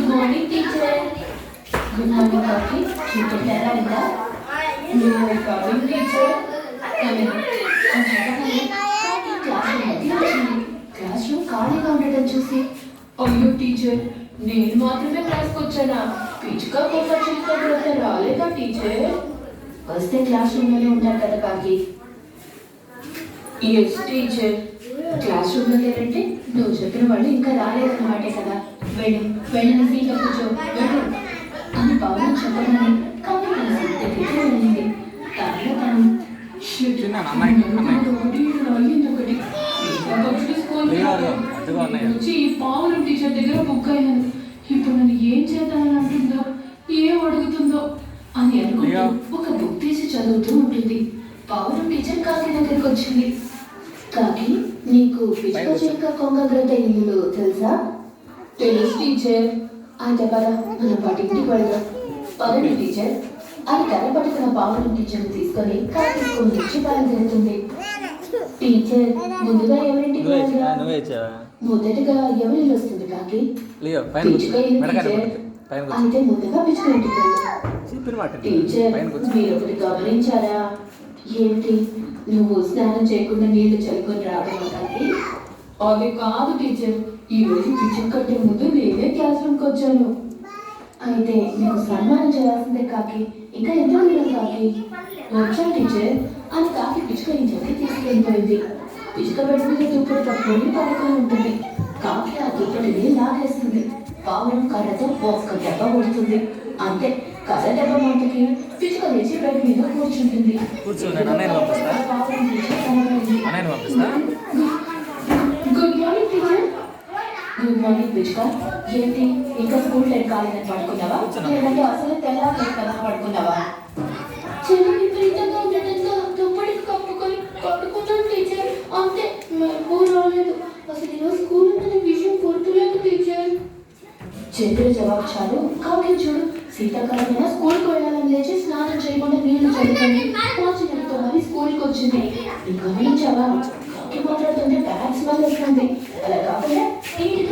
Good morning teacher. Good morning coffee. Cricket ఎలా అయిందా? నువ్వు కమింగ్ టీచర్. క్లాస్ రూమ్ ఖాళీగా ఉండటం చూసి అయ్యో టీచర్, నేను మాత్రమే క్లాస్కి వచ్చానా? పిచ్చుక కొత్త చిలుక రాలేదా టీచర్? వస్తే క్లాస్ రూమ్లోనే ఉంటారు కదా కాకి. Yes teacher. క్లాస్ రూమ్లో లేరంటే నువ్వు చెప్పిన వాళ్ళు ఇంకా రాలేదన్నమాటే కదా. వెళ్ళు, వెళ్ళిన సీట్లో కూర్చో, వెళ్ళు అని పవన్ చెప్పగానే కాకి తన సీట్ దగ్గరికి వెళ్ళింది. దానిలో తను వచ్చి పావులం టీచర్ దగ్గర బుక్ అయ్యాను. ఇప్పుడు నన్ను ఏం చేద్దామని అంటుందో, ఏం అడుగుతుందో అని అనుకుంటూ ఒక బుక్ తీసి చదువుతూ ఉంటుంది. పావులం టీచర్ కాకి దగ్గరికి వచ్చింది. కాకి, నీకు పిచ్చుక చిలుక కొంగ గ్రద్ద ఇల్లు తెలుసా? తెలుసు టీచర్. అయితే పద మనం పట్టింటికి వెళ్దాం. పదండి టీచర్ అని కర్ర పట్టుకున్న పావులం టీచర్ని తీసుకొని కాకి స్కూల్ నుంచి బయలుదేరుతుంది. టీచర్, ముందుగా ఎవరింటికి వెళ్దాం? మొదటిగా ఎవరి వస్తుంది కాకి? పిచ్చుక ఇల్లు టీచర్. అయితే ముందుగా పిచ్చుక ఇంటికి వెళ్దాం. టీచర్, మీరు ఒకటి గమనించారా? ఏంటి? నువ్వు స్నానం చేయకుండా నీళ్లు చల్లుకొని రావడం కాకి? అది కాదు టీచర్, ఈ రోజు పిచ్చుక కంటే ముందు నేనే క్లాస్ రూమ్కి వచ్చాను. అయితే నీకు సన్మానం చేయాల్సిందే కాకి. ఇంకా ఎంత దూరం కాకి? వచ్చా టీచర్ అని కాకి పిచ్చుక ఇంటికి తీసుకెళ్ళిపోయింది. పిచ్చుక బెడ్ మీద దుప్పటి తప్పుకొని పడుకొని ఉంటుంది. కాకి ఆ దుప్పటిని లాగేస్తుంది. పావురం కర్రతో ఒక్క దెబ్బ కొడుతుంది. అంతే, కర్ర దెబ్బ మాటకి పిచ్చుక లేచి బెడ్ మీద కూర్చుంటుంది. Good morning teacher. Good morning పిచ్చుక. ఏంటి, ఇంకా స్కూల్ టైం కాలేదని పడుకున్నావా? లేదంటే అసలు తెల్లారి కదా పడుకున్నావా? చెల్లి విపరీతంగా ఉండటంతో దుప్పటికి కప్పుకొని పడుకున్నాను టీచర్. అంతే, మెలకు రాలేదు. అసలు ఈరోజు స్కూల్ ఉందనే విషయం గుర్తులేదు టీచర్. చెప్పిన జవాబు చాలు. కాకి చూడు, శీతాకాలమైనా స్కూల్కి వెళ్ళాలని లేచి స్నానం చేయకుండా నీళ్లు చల్లుకొని వాచినతో మరి స్కూల్కి వచ్చింది. నీకు గమనించావా? కాకి మాట్లాడుతుంటే బ్యాగ్ స్మెల్ వస్తుంది. అలా కాకుండా ఇంటి